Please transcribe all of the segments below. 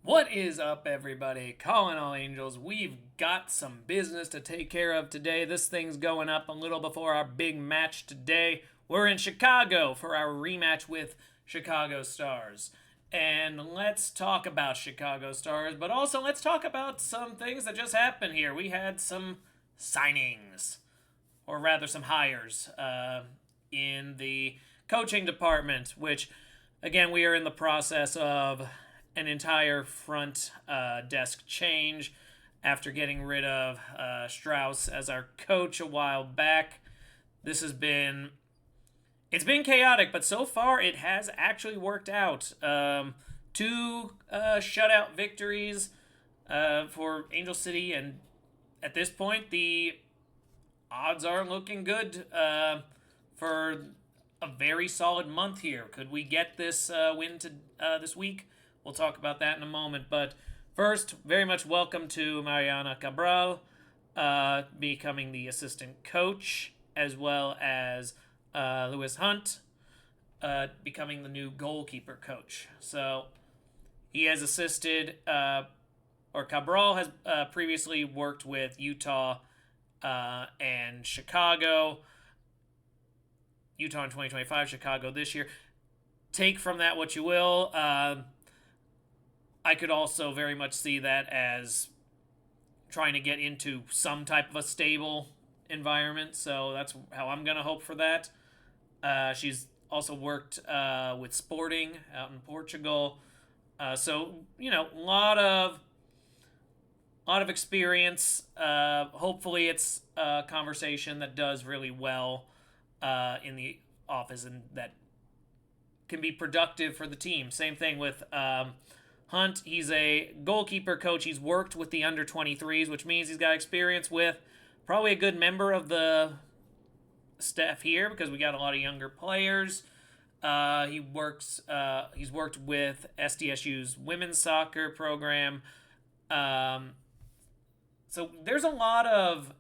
What is up, everybody? Calling all angels. We've got some business to take care of today. This thing's going up a little before our big match today. We're in Chicago for our rematch with Chicago Stars. And let's talk about Chicago Stars, but also let's talk about some things that just happened here. We had some signings, or rather, some hires in the coaching department, which, again, we are in the process of an entire front desk change after getting rid of Strauss as our coach a while back. This has been it's been chaotic, but so far it has actually worked out. Two shutout victories for Angel City, and at this point the odds are looking good for a very solid month here. Could we get this win to this week? We'll talk about that in a moment. But first, very much welcome to Mariana Cabral becoming the assistant coach, as well as Lewis Hunt becoming the new goalkeeper coach. So he has assisted, or Cabral has previously worked with Utah and Chicago. Utah in 2025, Chicago this year. Take from that what you will. I could also very much see that as trying to get into some type of a stable environment. So that's how I'm going to hope for that. She's also worked with Sporting out in Portugal. So, a lot of experience. Hopefully, it's a conversation that does really well in the office and that can be productive for the team. Same thing with Hunt. He's a goalkeeper coach. He's worked with the under 23s, which means he's got experience with probably a good member of the staff here because we got a lot of younger players. He's worked with SDSU's women's soccer program. So there's a lot of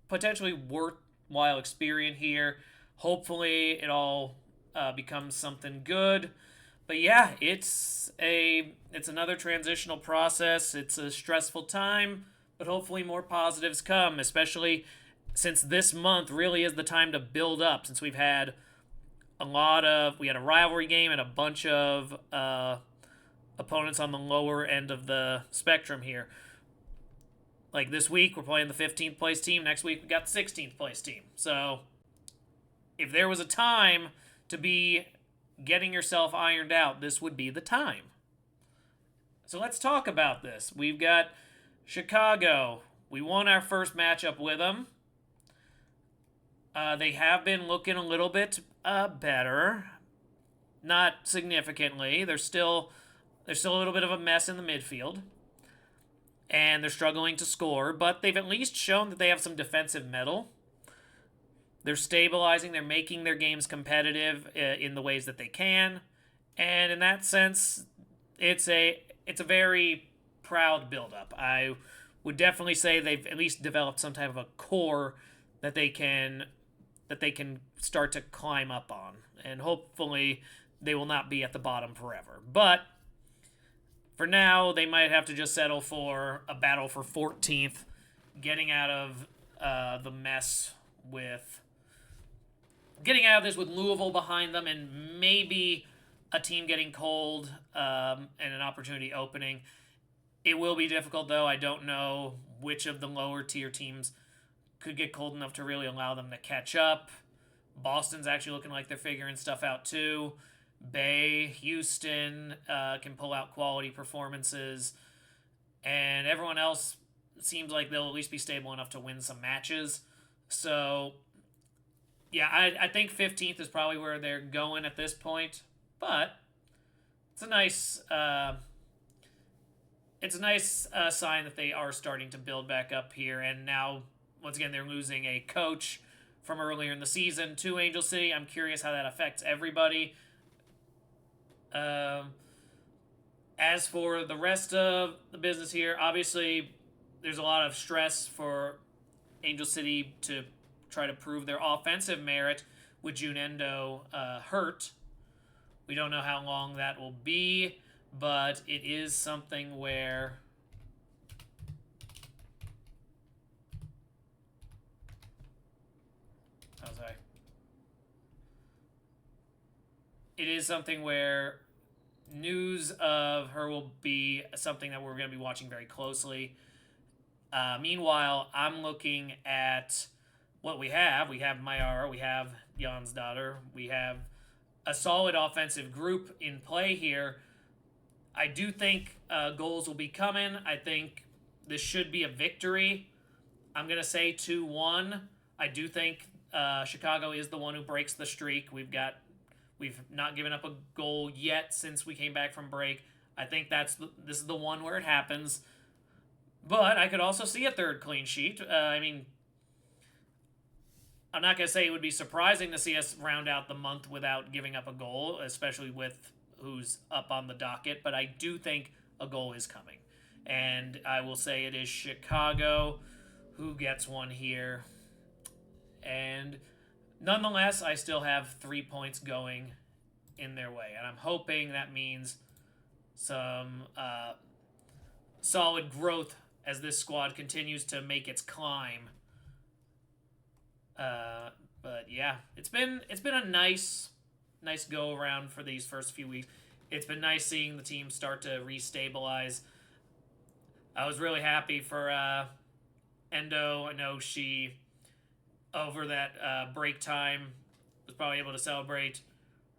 potentially worthwhile experience here. Hopefully, it all becomes something good. But yeah, it's another transitional process. It's a stressful time, but hopefully more positives come, especially since this month really is the time to build up. Since we had a rivalry game and a bunch of opponents on the lower end of the spectrum here. Like this week, we're playing the 15th place team. Next week, we got the 16th place team. So if there was a time to be getting yourself ironed out, this would be the time. So let's talk about this. We've got Chicago. We won our first matchup with them. They have been looking a little bit better, not significantly. They're still a little bit of a mess in the midfield, and they're struggling to score. But they've at least shown that they have some defensive mettle. They're stabilizing. They're making their games competitive in the ways that they can, and in that sense, it's a very proud build-up. I would definitely say they've at least developed some type of a core that they can start to climb up on, and hopefully they will not be at the bottom forever. But for now, they might have to just settle for a battle for 14th, getting out of the mess with getting out of this with Louisville behind them, and maybe a team getting cold and an opportunity opening. It will be difficult, though. I don't know which of the lower tier teams could get cold enough to really allow them to catch up. Boston's actually looking like they're figuring stuff out, too. Bay, Houston can pull out quality performances. And everyone else seems like they'll at least be stable enough to win some matches. So, yeah, I think 15th is probably where they're going at this point. But it's a nice sign that they are starting to build back up here. And now, once again, they're losing a coach from earlier in the season to Angel City. I'm curious how that affects everybody. As for the rest of the business here, obviously there's a lot of stress for Angel City to try to prove their offensive merit with June Endo hurt. We don't know how long that will be, but it is something where... Oh, sorry. It is something where news of her will be something that we're going to be watching very closely. Meanwhile, I'm looking at what we have. We have Mayara, we have Jan's daughter, we have a solid offensive group in play here. I do think goals will be coming. I think this should be a victory. I'm going to say 2-1. I do think Chicago is the one who breaks the streak. We've not given up a goal yet since we came back from break. I think this is the one where it happens. But I could also see a third clean sheet. I mean, I'm not going to say it would be surprising to see us round out the month without giving up a goal, especially with who's up on the docket. But I do think a goal is coming. And I will say it is Chicago who gets one here. And nonetheless, I still have 3 points going in their way. And I'm hoping that means some solid growth as this squad continues to make its climb. But yeah, it's been a nice go around for these first few weeks. It's been nice seeing the team start to restabilize. I was really happy for Endo. I know she, over that break time, was probably able to celebrate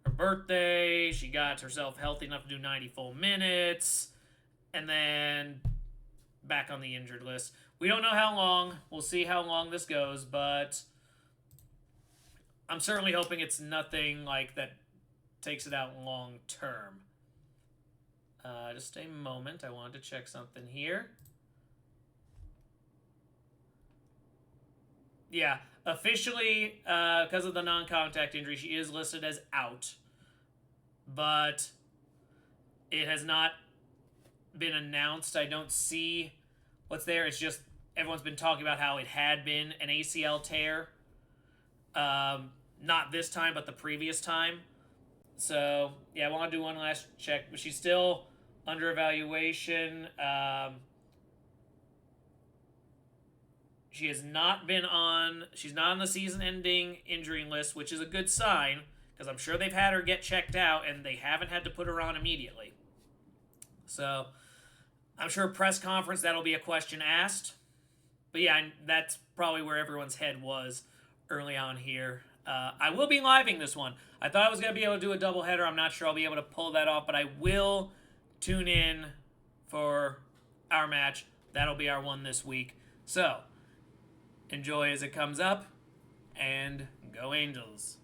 her birthday. She got herself healthy enough to do 90 full minutes. And then back on the injured list. We don't know how long. We'll see how long this goes, but I'm certainly hoping it's nothing like that takes it out long term. Just a moment. I wanted to check something here. Yeah, officially, because of the non-contact injury, she is listed as out. But it has not been announced. I don't see what's there. It's just everyone's been talking about how it had been an ACL tear. Not this time, but the previous time. So, yeah, I want to do one last check. But she's still under evaluation. She has not been on... She's not on the season-ending injury list, which is a good sign, because I'm sure they've had her get checked out, and they haven't had to put her on immediately. So, I'm sure press conference, that'll be a question asked. But yeah, that's probably where everyone's head was early on here. I will be living this one. I thought I was going to be able to do a doubleheader. I'm not sure I'll be able to pull that off, but I will tune in for our match. That'll be our one this week. So, enjoy as it comes up, and go Angels.